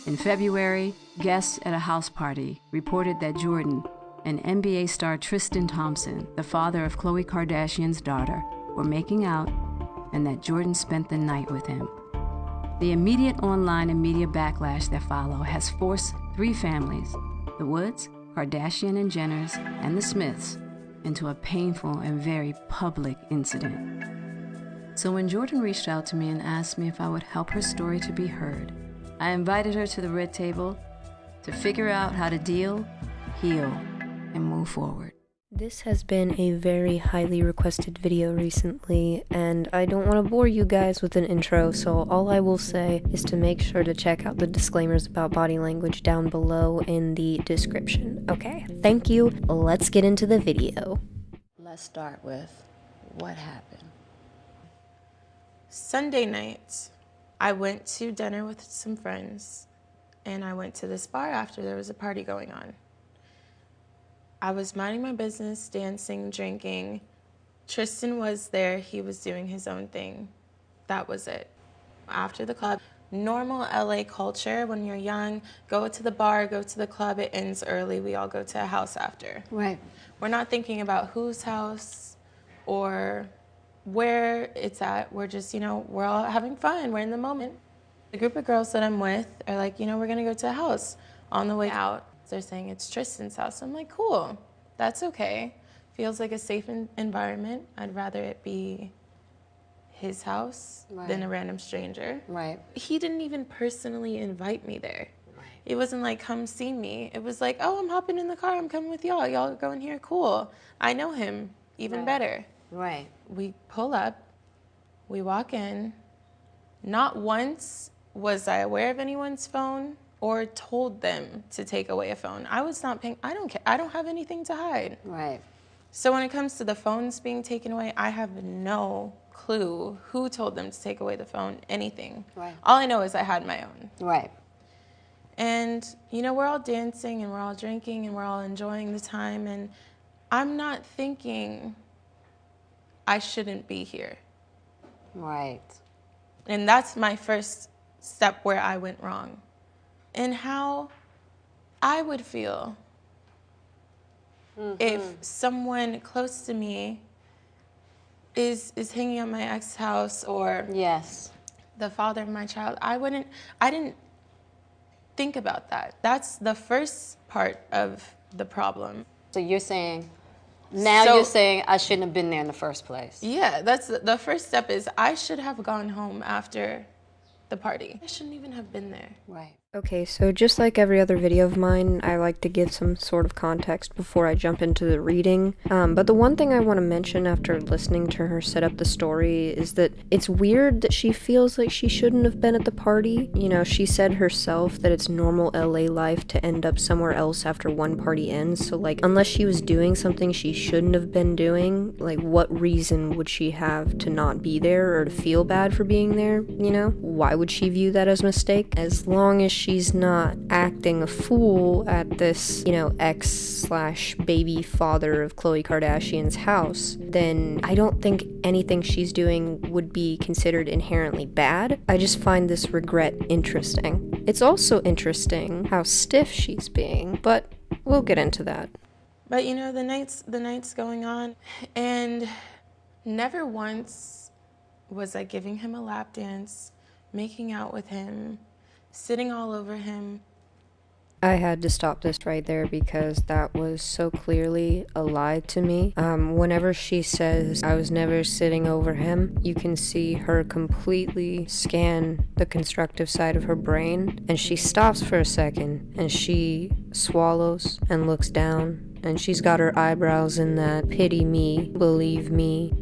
In February, guests at a house party reported that Jordyn and NBA star Tristan Thompson, the father of Khloe Kardashian's daughter, were making out and that Jordyn spent the night with him. The immediate online and media backlash that followed has forced three families, the Woods, Kardashian and Jenners, and the Smiths, into a painful and very public incident. So when Jordyn reached out to me and asked me if I would help her story to be heard, I invited her to the red table to figure out how to deal, heal, and move forward. This has been a very highly requested video recently, and I don't want to bore you guys with an intro, so all I will say is to make sure to check out the disclaimers about body language down below in the description. Okay, thank you. Let's get into the video. Let's start with what happened. Sunday night, I went to dinner with some friends, and I went to this bar after there was a party going on. I was minding my business, dancing, drinking. Tristan was there. He was doing his own thing. That was it. After the club, normal LA culture, when you're young, go to the bar, go to the club, it ends early. We all go to a house after. Right. We're not thinking about whose house or where it's at. We're just, we're all having fun. We're in the moment. The group of girls that I'm with are like, we're going to go to a house. On the way out, they're saying it's Tristan's house. I'm like, cool, that's okay. Feels like a safe environment. I'd rather it be his house than a random stranger. Right. He didn't even personally invite me there. Right. It wasn't like, come see me. It was like, oh, I'm hopping in the car. I'm coming with y'all. Y'all going here? Cool. I know him even better. Right. We pull up. We walk in. Not once was I aware of anyone's phone or told them to take away a phone. I was not paying, I don't care. I don't have anything to hide. Right. So when it comes to the phones being taken away, I have no clue who told them to take away the phone, anything. Right. All I know is I had my own. Right. And, we're all dancing and we're all drinking and we're all enjoying the time, and I'm not thinking I shouldn't be here. Right. And that's my first step where I went wrong. And how I would feel if someone close to me is hanging at my ex's house or the father of my child. I didn't think about that. That's the first part of the problem. So you're saying, you're saying I shouldn't have been there in the first place. Yeah, that's the first step is I should have gone home after the party. I shouldn't even have been there. Right. Okay, so just like every other video of mine, I like to give some sort of context before I jump into the reading. But the one thing I want to mention after listening to her set up the story is that it's weird that she feels like she shouldn't have been at the party. She said herself that it's normal LA life to end up somewhere else after one party ends. So unless she was doing something she shouldn't have been doing, what reason would she have to not be there or to feel bad for being there? Why would she view that as a mistake? As long as she's not acting a fool at this, ex/baby father of Khloe Kardashian's house, then I don't think anything she's doing would be considered inherently bad. I just find this regret interesting. It's also interesting how stiff she's being, but we'll get into that. But the night's going on, and never once was I giving him a lap dance, making out with him, sitting all over him. I had to stop this right there because that was so clearly a lie to me. Whenever she says, I was never sitting over him, you can see her completely scan the constructive side of her brain, and she stops for a second, and she swallows and looks down, and she's got her eyebrows in that pity me, believe me,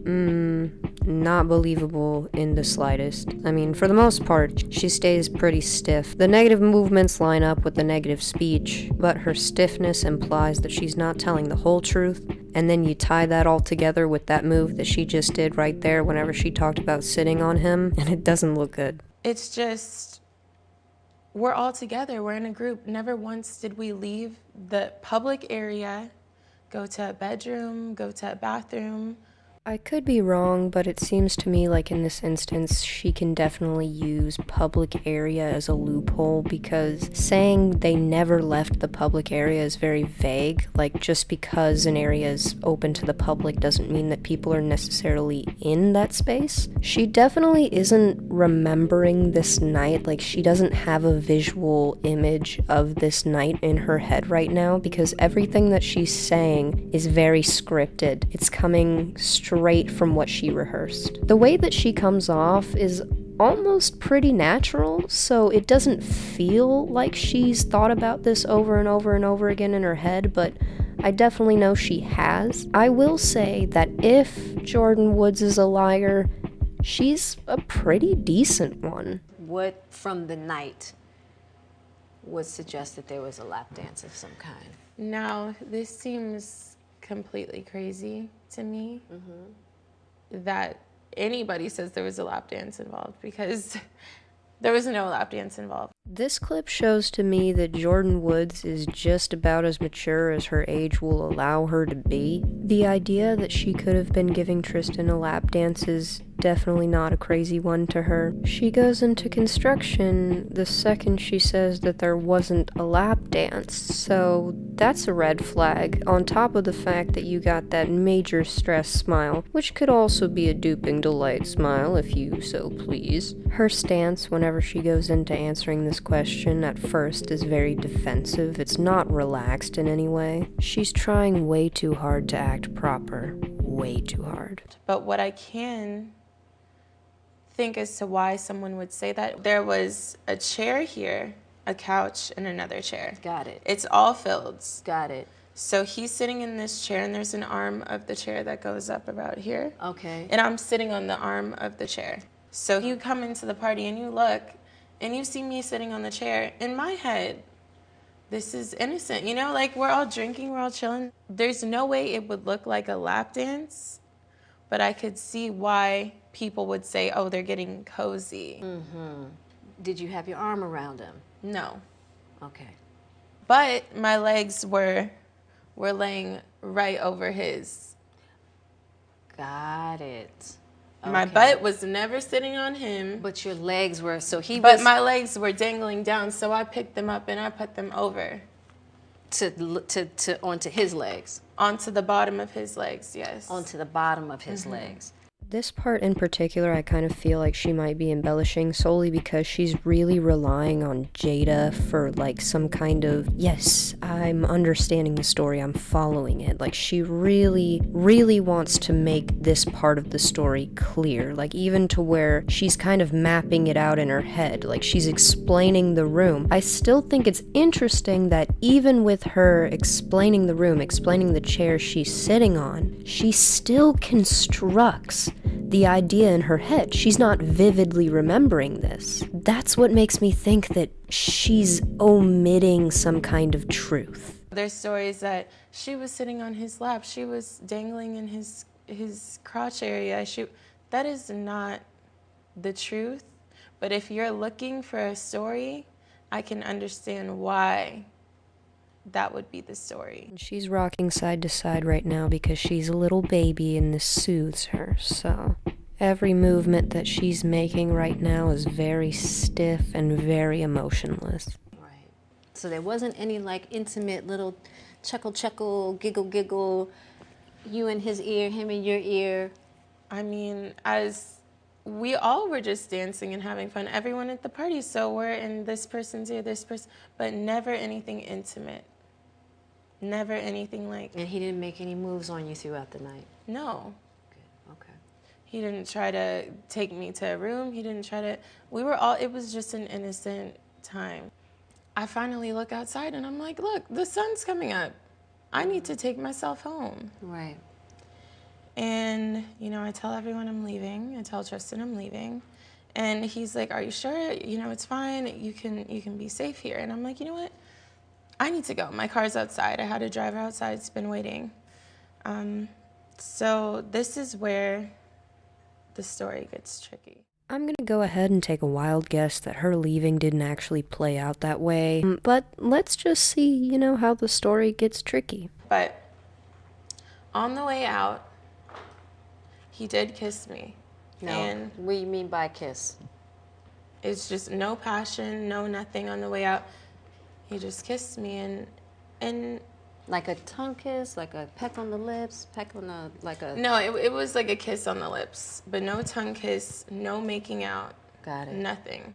not believable in the slightest. I mean, for the most part, she stays pretty stiff. The negative movements line up with the negative speech, but her stiffness implies that she's not telling the whole truth, and then you tie that all together with that move that she just did right there whenever she talked about sitting on him, and it doesn't look good. It's just, we're all together, we're in a group. Never once did we leave the public area, go to a bedroom, go to a bathroom, I could be wrong, but it seems to me like in this instance, she can definitely use public area as a loophole, because saying they never left the public area is very vague. Like, just because an area is open to the public doesn't mean that people are necessarily in that space. She definitely isn't remembering this night. Like, she doesn't have a visual image of this night in her head right now, because everything that she's saying is very scripted. It's coming straight from what she rehearsed. The way that she comes off is almost pretty natural, so it doesn't feel like she's thought about this over and over and over again in her head, but I definitely know she has. I will say that if Jordyn Woods is a liar, she's a pretty decent one. What from the night would suggest that there was a lap dance of some kind? Now, this seems completely crazy to me that anybody says there was a lap dance involved, because there was no lap dance involved. This clip shows to me that Jordyn Woods is just about as mature as her age will allow her to be. The idea that she could have been giving Tristan a lap dance is definitely not a crazy one to her. She goes into construction the second she says that there wasn't a lap dance, so that's a red flag, on top of the fact that you got that major stress smile, which could also be a duping delight smile if you so please. Her stance whenever she goes into answering this question at first is very defensive. It's not relaxed in any way. She's trying way too hard to act proper. Way too hard. But what I can think as to why someone would say that, there was a chair here, a couch, and another chair. Got it. It's all filled. Got it. So he's sitting in this chair, and there's an arm of the chair that goes up about here. Okay. And I'm sitting on the arm of the chair. So you come into the party and you look, and you see me sitting on the chair. In my head, this is innocent. You know, like, we're all drinking, we're all chilling. There's no way it would look like a lap dance, but I could see why people would say, oh, they're getting cozy. Did you have your arm around him? No. Okay. But my legs were laying right over his. Got it. My butt was never sitting on him. But your legs were, so he But was... my legs were dangling down, so I picked them up and I put them over. Onto his legs? Onto the bottom of his legs, yes. Onto the bottom of his legs. This part in particular, I kind of feel like she might be embellishing solely because she's really relying on Jada for, like, some kind of, yes, I'm understanding the story, I'm following it. Like, she really, really wants to make this part of the story clear. Like, even to where she's kind of mapping it out in her head. Like, she's explaining the room. I still think it's interesting that even with her explaining the room, explaining the chair she's sitting on, she still constructs the idea in her head. She's not vividly remembering this. That's what makes me think that she's omitting some kind of truth. There's stories that she was sitting on his lap, she was dangling in his crotch area. That is not the truth. But if you're looking for a story, I can understand why that would be the story. She's rocking side to side right now because she's a little baby and this soothes her, so every movement that she's making right now is very stiff and very emotionless. Right. So there wasn't any, like, intimate little chuckle, giggle, you in his ear, him in your ear? I mean, as we all were just dancing and having fun, everyone at the party, so we're in this person's ear, this person, but never anything intimate. Never anything like... And he didn't make any moves on you throughout the night? No. Good. Okay. He didn't try to take me to a room. He didn't try to... We were all... It was just an innocent time. I finally look outside and I'm like, look, the sun's coming up. I need to take myself home. Right. And, you know, I tell everyone I'm leaving. I tell Tristan I'm leaving. And he's like, are you sure? You know, it's fine. You can be safe here. And I'm like, you know what? I need to go. My car's outside. I had a driver outside. It's been waiting. So this is where the story gets tricky. I'm gonna go ahead and take a wild guess that her leaving didn't actually play out that way. But let's just see, you know, how the story gets tricky. But on the way out, He did kiss me. No, And what do you mean by kiss? it's just no passion, no nothing on the way out. He just kissed me and Like a tongue kiss, like a peck on the lips, peck on the, like a... no, it was like a kiss on the lips, but no tongue kiss, no making out. Got it. Nothing.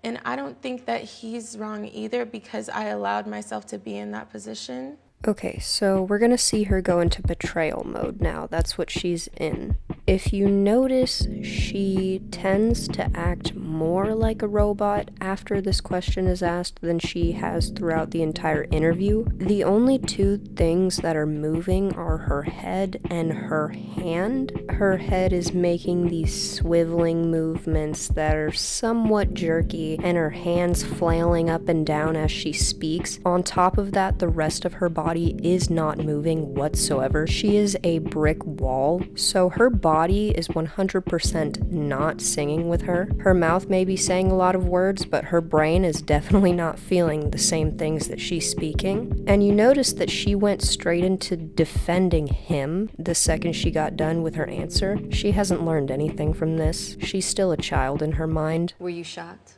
And I don't think that he's wrong either, because I allowed myself to be in that position. Okay, so we're gonna see her go into betrayal mode now. That's what she's in. If you notice, she tends to act more like a robot after this question is asked than she has throughout the entire interview. The only two things that are moving are her head and her hand. Her head is making these swiveling movements that are somewhat jerky, and her hands flailing up and down as she speaks. On top of that, the rest of her body is not moving whatsoever. She is a brick wall, so her body is 100% not singing with her. Her mouth may be saying a lot of words, but her brain is definitely not feeling the same things that she's speaking. And you notice that she went straight into defending him the second she got done with her answer. She hasn't learned anything from this. She's still a child in her mind. Were you shocked?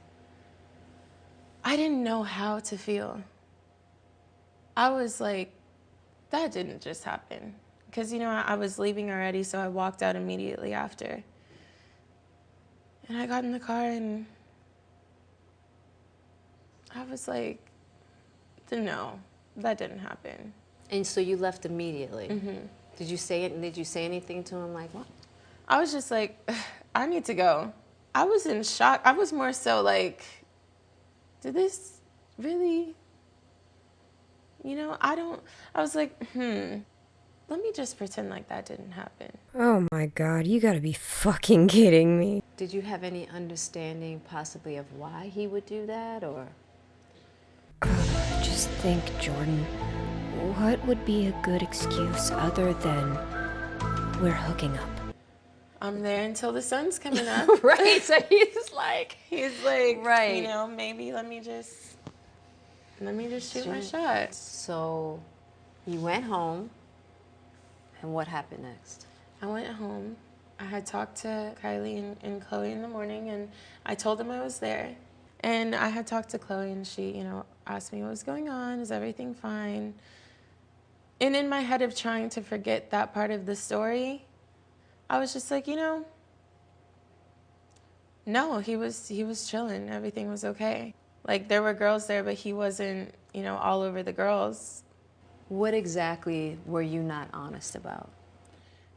I didn't know how to feel. I was like, that didn't just happen. Because, you know, I was leaving already, so I walked out immediately after. And I got in the car and I was like, no, that didn't happen. And so you left immediately. Mm-hmm. Did you say it? Did you say anything to him like, what? I was just like, I need to go. I was in shock. I was more so like, did this really... You know, I was like, let me just pretend like that didn't happen. Oh my god, you gotta be fucking kidding me. Did you have any understanding possibly of why he would do that, or? Just think, Jordyn, what would be a good excuse other than we're hooking up? I'm there until the sun's coming up. Right, so he's like, right. You know, maybe let me just shoot my shot. So you went home, and what happened next? I went home. I had talked to Kylie and Chloe in the morning, and I told them I was there. And I had talked to Chloe, and she, you know, asked me what was going on, is everything fine? And in my head of trying to forget that part of the story, I was just like, you know, no, he was chilling. Everything was okay. Like, there were girls there, but he wasn't, you know, all over the girls. What exactly were you not honest about?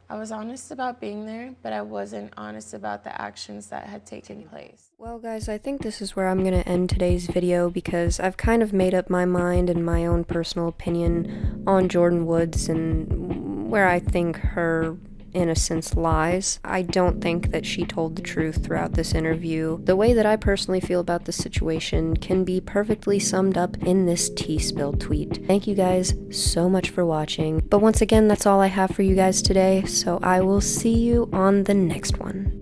I was honest about being there, but I wasn't honest about the actions that had taken place. Well, guys, I think this is where I'm going to end today's video because I've kind of made up my mind and my own personal opinion on Jordyn Woods and where I think her innocence lies. I don't think that she told the truth throughout this interview. The way that I personally feel about the situation can be perfectly summed up in this tea spill tweet. Thank you guys so much for watching. But once again, that's all I have for you guys today, so I will see you on the next one.